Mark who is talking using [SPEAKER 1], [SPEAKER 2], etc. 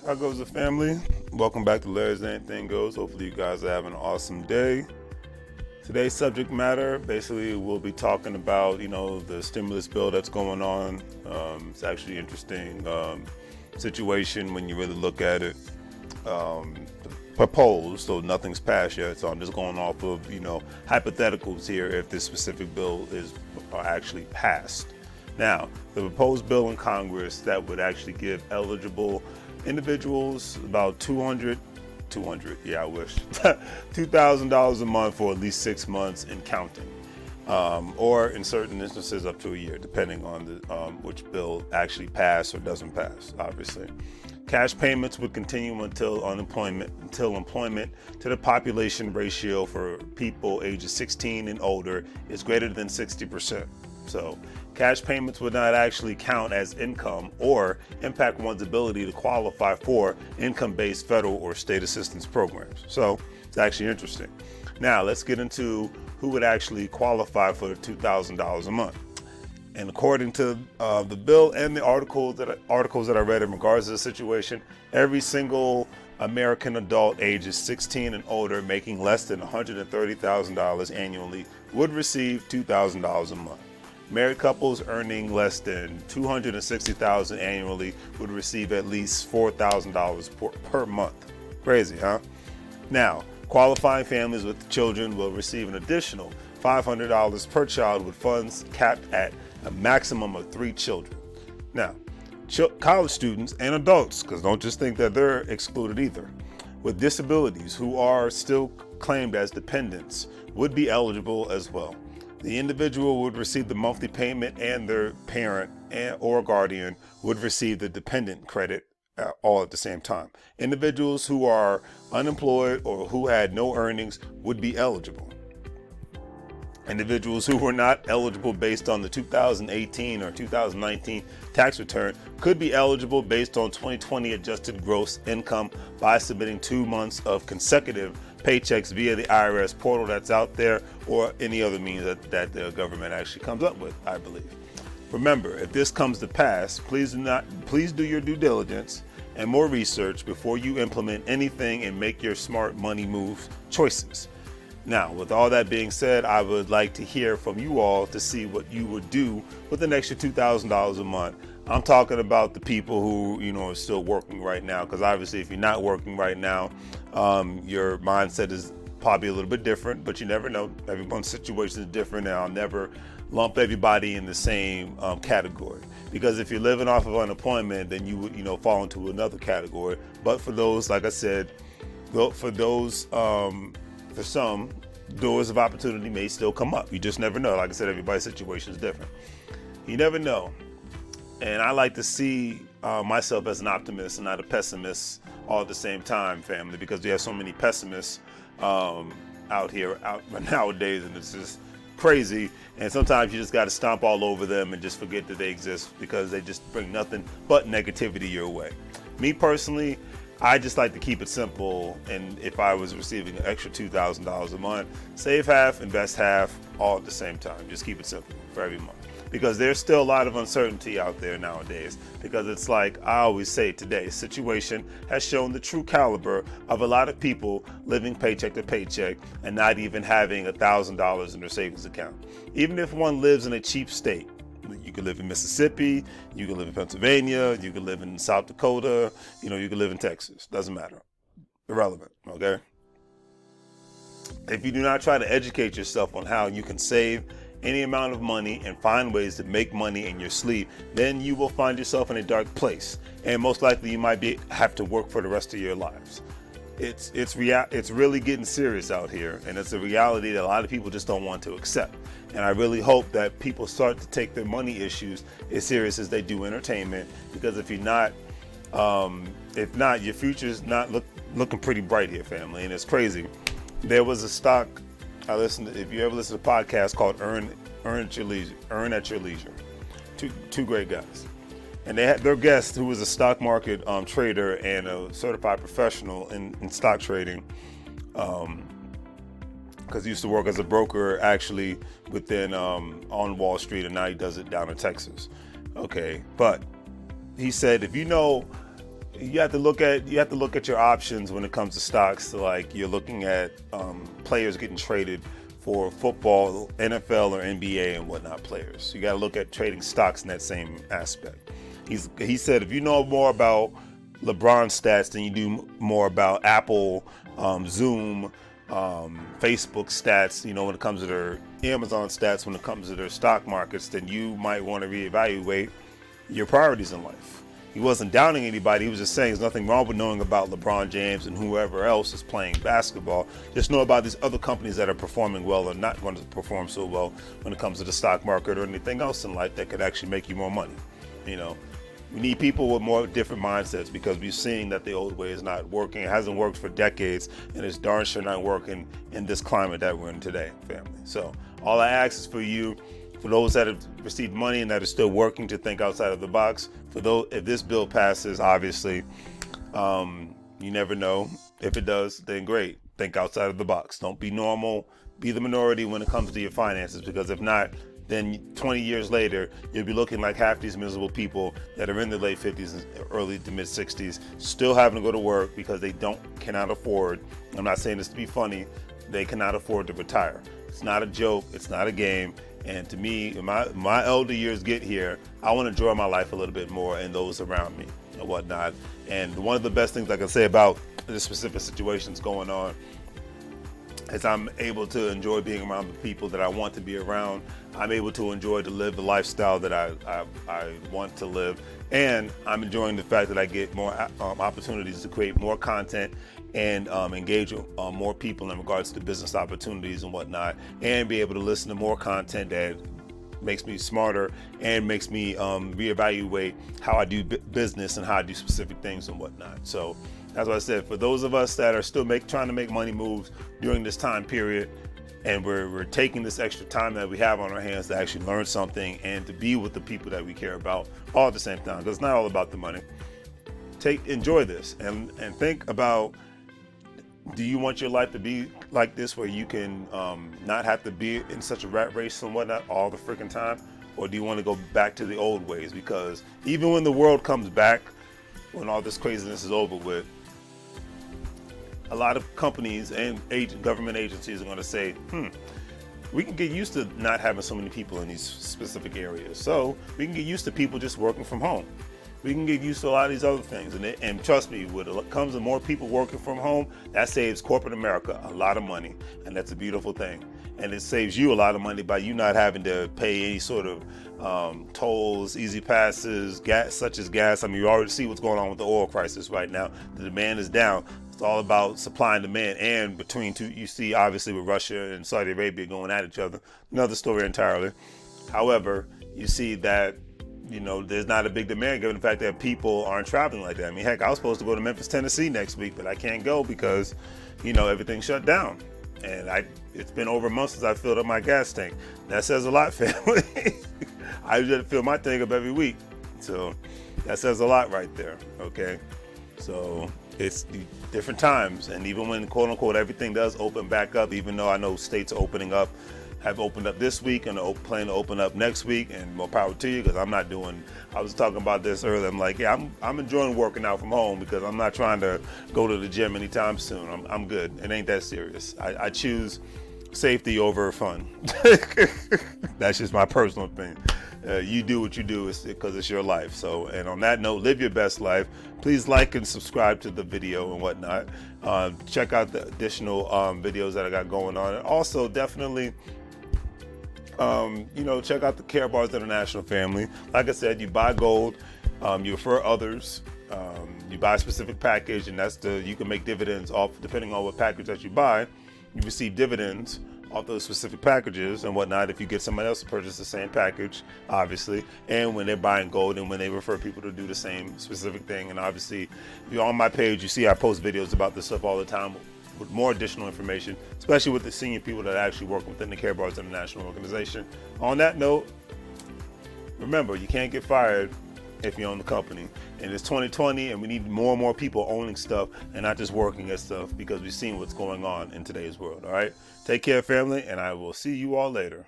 [SPEAKER 1] How goes the family? Welcome back to Larry's Anything Goes. Hopefully you guys are having an awesome day. Today's subject matter, basically we'll be talking about, the stimulus bill that's going on. It's actually an interesting situation when you really look at it. Proposed, so nothing's passed yet. So I'm just going off of, hypotheticals here if this specific bill is actually passed. Now, the proposed bill in Congress that would actually give eligible individuals about $2,000 a month for at least 6 months and counting, or in certain instances up to a year, depending on the which bill actually passed or doesn't pass. Obviously, cash payments would continue until employment to the population ratio for people ages 16 and older is greater than 60%. So cash payments would not actually count as income or impact one's ability to qualify for income-based federal or state assistance programs. So it's actually interesting. Now let's get into who would actually qualify for the $2,000 a month. And according to the bill and the articles that I read in regards to the situation, every single American adult ages 16 and older making less than $130,000 annually would receive $2,000 a month. Married couples earning less than $260,000 annually would receive at least $4,000 per month. Crazy, huh? Now, qualifying families with children will receive an additional $500 per child with funds capped at a maximum of 3 children. Now, college students and adults, because don't just think that they're excluded either, with disabilities who are still claimed as dependents would be eligible as well. The individual would receive the monthly payment and their parent or guardian would receive the dependent credit all at the same time. Individuals who are unemployed or who had no earnings would be eligible. Individuals who were not eligible based on the 2018 or 2019 tax return could be eligible based on 2020 adjusted gross income by submitting 2 months of consecutive paychecks via the IRS portal that's out there, or any other means that the government actually comes up with, I believe. Remember, if this comes to pass, please do your due diligence and more research before you implement anything and make your smart money move choices. Now, with all that being said, I would like to hear from you all to see what you would do with an extra $2,000 a month. I'm talking about the people who, are still working right now, because obviously if you're not working right now, your mindset is probably a little bit different, but you never know. Everyone's situation is different, and I'll never lump everybody in the same category, because if you're living off of unemployment, then you would, fall into another category. But for those, like I said, for some, doors of opportunity may still come up. You just never know. Like I said, everybody's situation is different. You never know. And I like to see myself as an optimist and not a pessimist all at the same time, family, because we have so many pessimists out nowadays, and it's just crazy. And sometimes you just got to stomp all over them and just forget that they exist, because they just bring nothing but negativity your way. Me personally, I just like to keep it simple, and if I was receiving an extra $2,000 a month, save half, invest half, all at the same time. Just keep it simple for every month, because there's still a lot of uncertainty out there nowadays, because it's like I always say, today's situation has shown the true caliber of a lot of people living paycheck to paycheck and not even having $1,000 in their savings account. Even if one lives in a cheap state, you could live in Mississippi, you could live in Pennsylvania, you could live in South Dakota, you could live in Texas. Doesn't matter. Irrelevant, okay? If you do not try to educate yourself on how you can save any amount of money and find ways to make money in your sleep, then you will find yourself in a dark place, and most likely you might have to work for the rest of your lives. It's really getting serious out here, and it's a reality that a lot of people just don't want to accept. And I really hope that people start to take their money issues as serious as they do entertainment, because if not, your future's not looking pretty bright here, family. And it's crazy. There was a stock if you ever listen to a podcast called Earn at Your Leisure. Two great guys. And they had their guest, who was a stock market trader and a certified professional in stock trading, because he used to work as a broker actually within on Wall Street, and now he does it down in Texas. Okay, but he said, if you know you have to look at your options when it comes to stocks. So like you're looking at players getting traded for football, NFL, or NBA and whatnot players. You got to look at trading stocks in that same aspect. He said if you know more about LeBron stats than you do more about Apple, Zoom, Facebook stats, when it comes to their Amazon stats, when it comes to their stock markets, then you might want to reevaluate your priorities in life. He wasn't downing anybody. He was just saying there's nothing wrong with knowing about LeBron James and whoever else is playing basketball. Just know about these other companies that are performing well or not going to perform so well when it comes to the stock market or anything else in life that could actually make you more money. We need people with more different mindsets because we're seeing that the old way is not working. It hasn't worked for decades, and it's darn sure not working in this climate that we're in today, family. So all I ask is for you, for those that have received money and that are still working, to think outside of the box. For those, if this bill passes, obviously, you never know. If it does, then great. Think outside of the box. Don't be normal. Be the minority when it comes to your finances, because if not, then 20 years later, you'll be looking like half these miserable people that are in their late 50s and early to mid 60s, still having to go to work because they cannot afford. I'm not saying this to be funny. They cannot afford to retire. It's not a joke. It's not a game. And to me, when my elder years get here, I want to enjoy my life a little bit more and those around me and whatnot. And one of the best things I can say about the specific situations going on is I'm able to enjoy being around the people that I want to be around. I'm able to enjoy to live the lifestyle that I want to live. And I'm enjoying the fact that I get more opportunities to create more content and engage more people in regards to business opportunities and whatnot, and be able to listen to more content that makes me smarter and makes me reevaluate how I do business and how I do specific things and whatnot. So as I said, for those of us that are still trying to make money moves during this time period, and we're taking this extra time that we have on our hands to actually learn something and to be with the people that we care about all at the same time, because it's not all about the money. Enjoy this and think about, do you want your life to be like this, where you can not have to be in such a rat race and whatnot all the freaking time? Or do you want to go back to the old ways? Because even when the world comes back, when all this craziness is over with, a lot of companies and government agencies are going to say, we can get used to not having so many people in these specific areas. So we can get used to people just working from home. We can get used to a lot of these other things. And trust me, when it comes to more people working from home, that saves corporate America a lot of money. And that's a beautiful thing. And it saves you a lot of money by you not having to pay any sort of tolls, easy passes, gas, such as gas. I mean, you already see what's going on with the oil crisis right now. The demand is down. It's all about supply and demand. And between two, you see obviously with Russia and Saudi Arabia going at each other, another story entirely. However, you see that, there's not a big demand given the fact that people aren't traveling like that. I mean, heck, I was supposed to go to Memphis, Tennessee next week, but I can't go because, everything's shut down. And it's been over a month since I filled up my gas tank. That says a lot, family. I usually fill my tank up every week. So that says a lot right there, okay? So it's different times. And even when, quote unquote, everything does open back up, even though I know states are opening up, have opened up this week and plan to open up next week, and more power to you, because I was talking about this earlier. I'm like, yeah, I'm enjoying working out from home because I'm not trying to go to the gym anytime soon. I'm good. It ain't that serious. I choose safety over fun. That's just my personal opinion. You do what you do because it's your life. So, and on that note, live your best life. Please like and subscribe to the video and whatnot. Check out the additional videos that I got going on. And also definitely, check out the Care Bars International family. Like I said, you buy gold, you refer others, you buy a specific package, and you can make dividends off, depending on what package that you buy. You receive dividends off those specific packages and whatnot if you get somebody else to purchase the same package, obviously, and when they're buying gold and when they refer people to do the same specific thing. And obviously, if you're on my page, you see I post videos about this stuff all the time with more additional information, especially with the senior people that actually work within the Care Bars International organization. On that note, remember, you can't get fired if you own the company. And it's 2020, and we need more and more people owning stuff and not just working at stuff, because we've seen what's going on in today's world. All right, take care, family, and I will see you all later.